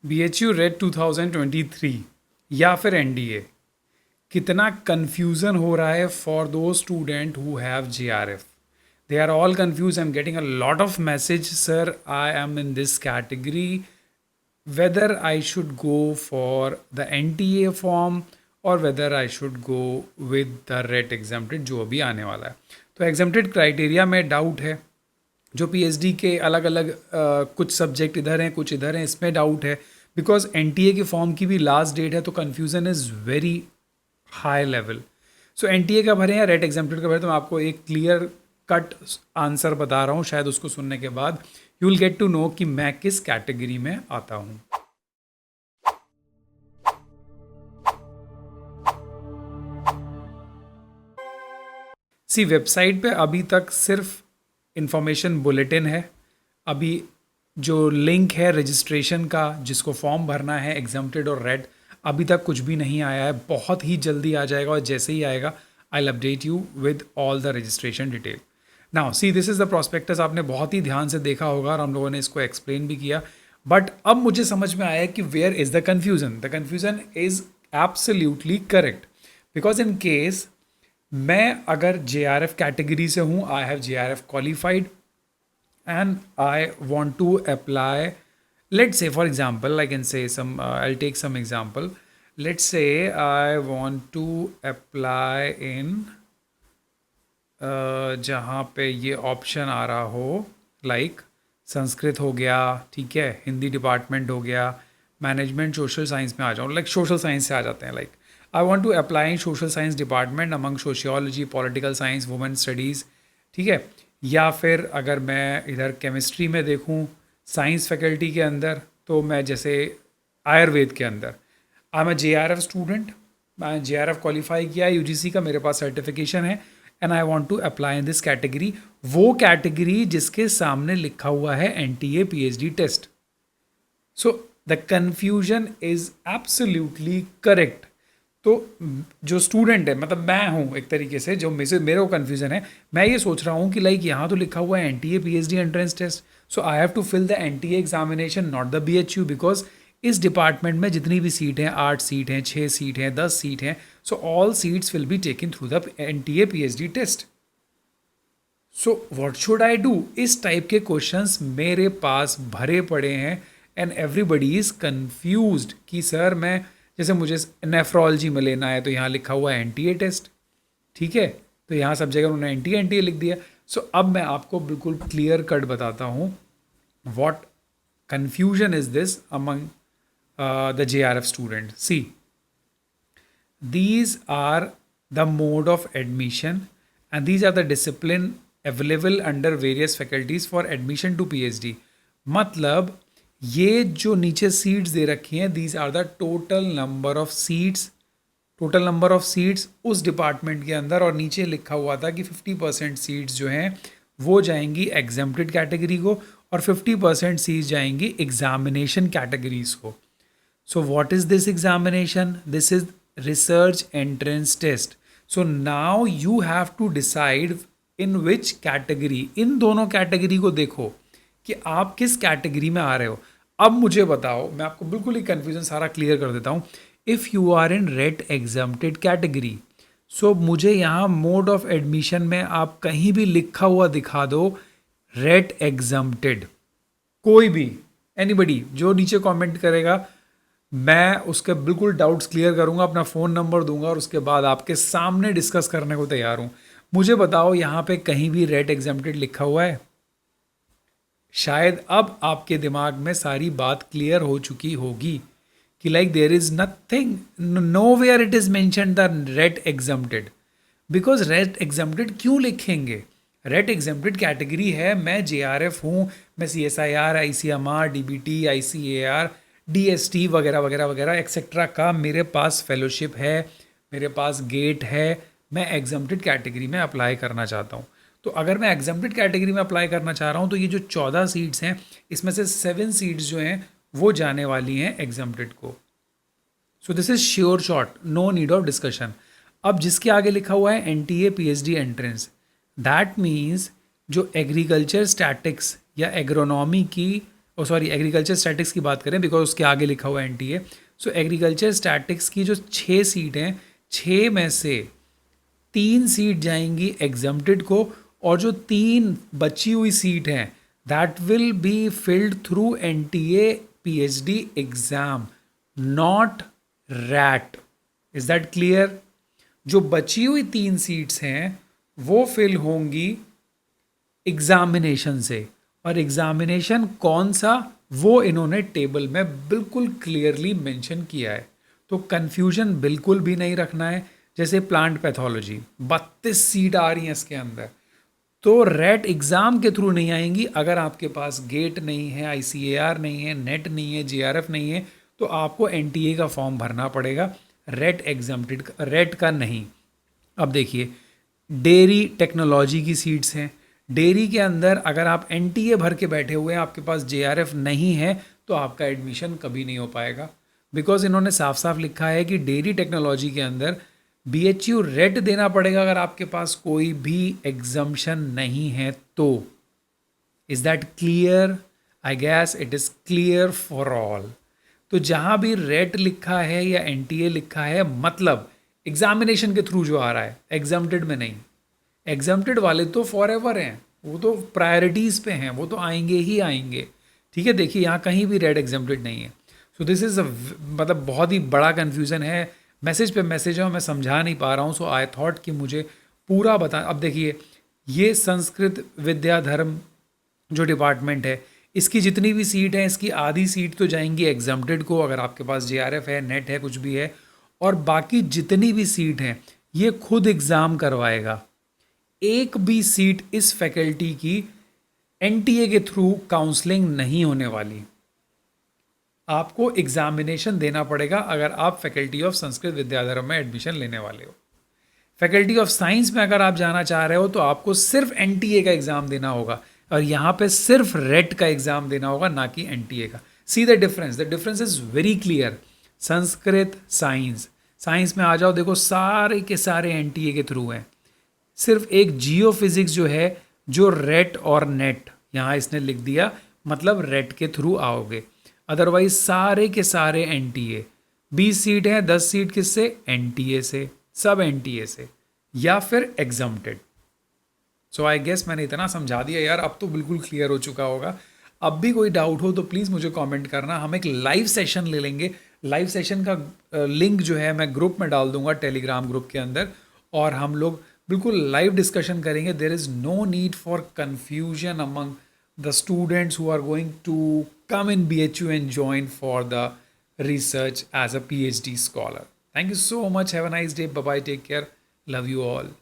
BHU red 2023 या फिर NDA, कितना कन्फ्यूज़न हो रहा है फॉर दो student who have JRF. They are all confused. I'm getting a lot of message, sir, I am in this category, whether I should go for the NTA form और whether I should go with the RET exempted जो अभी आने वाला है. तो exempted criteria में doubt है. जो PhD के अलग अलग कुछ सब्जेक्ट इधर हैं कुछ इधर हैं, इसमें डाउट है. बिकॉज NTA के फॉर्म की भी लास्ट डेट है, तो confusion is very high level. So NTA का भरें या रेट एग्जाम्प्टेड का भरें, तो मैं आपको एक क्लियर कट आंसर बता रहा हूँ. शायद उसको सुनने के बाद you will get to know कि मैं किस कैटेगरी में आता हूँ. सी वेबसाइट पे अभी तक सिर्फ इंफॉर्मेशन बुलेटिन है. अभी जो लिंक है रजिस्ट्रेशन का, जिसको फॉर्म भरना है एग्जाम्प्टेड और रेड, अभी तक कुछ भी नहीं आया है. बहुत ही जल्दी आ जाएगा और जैसे ही आएगा I will update you with all the registration detail. Now see this is the prospectus. आपने बहुत ही ध्यान से देखा होगा और हम लोगों ने इसको एक्सप्लेन भी किया. बट अब मुझे समझ में आया कि where is the confusion. The confusion is absolutely correct. Because in case मैं अगर JRF कैटेगरी से हूँ, I have JRF qualified and I want to apply, let's say for example I can say some I'll take some example. Let's say I want to apply in जहाँ पे ये option आ रहा हो, like Sanskrit हो गया, ठीक है, हिंदी डिपार्टमेंट हो गया, मैनेजमेंट सोशल साइंस में आ जाऊँ, लाइक सोशल साइंस से आ जाते हैं. Like I want to apply in social science department among sociology, political science, women studies, ठीक है. या फिर अगर मैं इधर केमिस्ट्री में देखूं साइंस फैकल्टी के अंदर, तो मैं जैसे आयुर्वेद के अंदर, I am a JRF student, मैं JRF क्वालिफाई किया है UGC का, मेरे पास सर्टिफिकेशन है, and I want to apply in this category. वो कैटेगरी जिसके सामने लिखा हुआ है NTA PhD test. So the confusion is absolutely correct. तो जो स्टूडेंट है, मतलब मैं हूँ एक तरीके से, जो मेरे को कन्फ्यूज़न है, मैं ये सोच रहा हूँ कि लाइक यहाँ तो लिखा हुआ है NTA PhD entrance test, so I have to fill the NTA examination, not the BHU. Because इस डिपार्टमेंट में जितनी भी सीट हैं, 8 सीट हैं, 6 सीट हैं, 10 सीट हैं, so all seats will be taken through the NTA PhD test. So what should I do? इस type के क्वेश्चंस मेरे पास भरे पड़े हैं एंड एवरीबडी इज़ कन्फ्यूज्ड कि सर मैं, जैसे मुझे नेफ्रोलॉजी में लेना है तो यहाँ लिखा हुआ है NTA टेस्ट, ठीक है, तो यहाँ सब जगह उन्होंने NTA लिख दिया. सो अब मैं आपको बिल्कुल क्लियर कट बताता हूँ what confusion is this among the JRF student. See, these are the mode of admission and these are the discipline available under various faculties for admission to PhD. मतलब ये जो नीचे सीट्स दे रखी हैं, these are the total number of seats, total number of seats उस department के अंदर. और नीचे लिखा हुआ था कि 50% सीट्स जो हैं वो जाएंगी एग्जाम्प्टेड कैटेगरी को और 50% सीट्स जाएंगी एग्जामिनेशन कैटेगरीज को. So what is this examination? This is research entrance test. So now you have to decide in which category. इन दोनों कैटेगरी को देखो कि आप किस कैटेगरी में आ रहे हो. अब मुझे बताओ, मैं आपको बिल्कुल ही कन्फ्यूजन सारा क्लियर कर देता हूँ. If you are in rate exempted category, so मुझे यहाँ मोड ऑफ एडमिशन में आप कहीं भी लिखा हुआ दिखा दो रेट एग्जाम्प्टेड. कोई भी, एनीबडी जो नीचे कमेंट करेगा, मैं उसके बिल्कुल डाउट्स क्लियर करूँगा, अपना फ़ोन नंबर दूंगा और उसके बाद आपके सामने डिस्कस करने को तैयार हूँ. मुझे बताओ यहाँ पे कहीं भी रेट एग्जाम्प्टेड लिखा हुआ है? शायद अब आपके दिमाग में सारी बात क्लियर हो चुकी होगी कि like there is nothing, nowhere it is mention the rate exempted. Because rate exempted क्यों लिखेंगे? रेट एग्जाम्प्टेड कैटेगरी है, मैं JRF हूँ, मैं CSIR, ICMR, DBT, ICAR, DST वगैरह वगैरह वगैरह एक्सेट्रा का मेरे पास फेलोशिप है, मेरे पास गेट है, मैं एग्जाम्प्टेड कैटेगरी में अप्लाई करना चाहता हूँ. तो अगर मैं एग्जाम्प्टेड कैटेगरी में अप्लाई करना चाह रहा हूँ, तो ये जो 14 सीट्स हैं, इसमें से 7 सीट्स जो हैं वो जाने वाली हैं एग्जाम्प्टेड को. So this is sure shot, no need of discussion. अब जिसके आगे लिखा हुआ है NTA PhD entrance, that means जो एग्रीकल्चर स्टैटिक्स या एग्रोनॉमी की ओ सॉरी एग्रीकल्चर स्टैटिक्स की बात करें बिकॉज उसके आगे लिखा हुआ है एनटीए। सो एग्रीकल्चर स्टैटिक्स की जो 6 सीट हैं, 6 में से 3 सीट जाएंगी एग्जम्प्टेड को, और जो 3 बची हुई सीट हैं that will be filled through NTA PhD exam, not rat. Is that clear? जो बची हुई 3 सीट्स हैं वो फिल होंगी एग्जामिनेशन से, और एग्जामिनेशन कौन सा वो इन्होंने टेबल में बिल्कुल क्लियरली मेंशन किया है। तो कंफ्यूजन बिल्कुल भी नहीं रखना है। जैसे प्लांट पैथोलॉजी 32 सीट आ रही हैं इसके अंदर, तो रेट एग्ज़ाम के थ्रू नहीं आएंगी। अगर आपके पास गेट नहीं है, आईसीएआर नहीं है, नेट नहीं है, जेआरएफ नहीं है, तो आपको एनटीए का फॉर्म भरना पड़ेगा, रेट एग्जाम्प्टेड रेट का नहीं। अब देखिए डेयरी टेक्नोलॉजी की सीट्स हैं। डेयरी के अंदर अगर आप एनटीए भर के बैठे हुए हैं, आपके पास जेआरएफ नहीं है, तो आपका एडमिशन कभी नहीं हो पाएगा। बिकॉज इन्होंने साफ साफ लिखा है कि डेयरी टेक्नोलॉजी के अंदर बीएचयू रेट देना पड़ेगा अगर आपके पास कोई भी एग्जम्पशन नहीं है तो। Is that clear? I gas it is clear for all. तो जहाँ भी रेट लिखा है या एनटीए लिखा है, मतलब एग्जामिनेशन के थ्रू जो आ रहा है, एग्जाम्प्टेड में नहीं। एग्जाम्प्टेड वाले तो फॉर एवर हैं, वो तो प्रायोरिटीज़ पे हैं, वो तो आएंगे ही आएंगे। ठीक है, देखिए यहाँ कहीं भी रेट एग्जाम्प्टेड नहीं है। सो दिस इज़ मतलब बहुत ही बड़ा कन्फ्यूज़न है, मैसेज पे मैसेज है, मैं समझा नहीं पा रहा हूँ। सो आई थॉट कि मुझे पूरा बता। अब देखिए ये संस्कृत विद्याधर्म जो डिपार्टमेंट है, इसकी जितनी भी सीट है, इसकी आधी सीट तो जाएंगी एग्जाम्प्टेड को अगर आपके पास जेआरएफ है, नेट है, कुछ भी है, और बाकी जितनी भी सीट हैं ये खुद एग्ज़ाम करवाएगा। एक भी सीट इस फैकल्टी की एनटीए के थ्रू काउंसलिंग नहीं होने वाली। आपको एग्जामिनेशन देना पड़ेगा अगर आप फैकल्टी ऑफ संस्कृत विद्याधर्म में एडमिशन लेने वाले हो। फैकल्टी ऑफ साइंस में अगर आप जाना चाह रहे हो तो आपको सिर्फ एनटीए का एग्ज़ाम देना होगा, और यहाँ पे सिर्फ रेट का एग्ज़ाम देना होगा, ना कि एनटीए का। See the difference, the difference is very clear. Sanskrit science, science में आ जाओ, देखो सारे के सारे एनटीए के थ्रू हैं। सिर्फ एक जियो फिजिक्स जो है, जो रेट और नेट यहाँ इसने लिख दिया, मतलब रेट के थ्रू आओगे, अदरवाइज सारे के सारे एनटीए। 20 सीट हैं, 10 सीट किससे? एनटीए से, सब एनटीए से, या फिर एग्जम्प्टेड। सो आई गेस मैंने इतना समझा दिया यार, अब तो बिल्कुल क्लियर हो चुका होगा। अब भी कोई डाउट हो तो प्लीज़ मुझे कमेंट करना, हम एक लाइव सेशन ले लेंगे। लाइव सेशन का लिंक जो है मैं ग्रुप में डाल दूंगा, टेलीग्राम ग्रुप के अंदर, और हम लोग बिल्कुल लाइव डिस्कशन करेंगे। There is no need for confusion among the students who are going to come in BHU and join for the research as a PhD scholar. Thank you so much. Have a nice day. Bye bye. Take care. Love you all.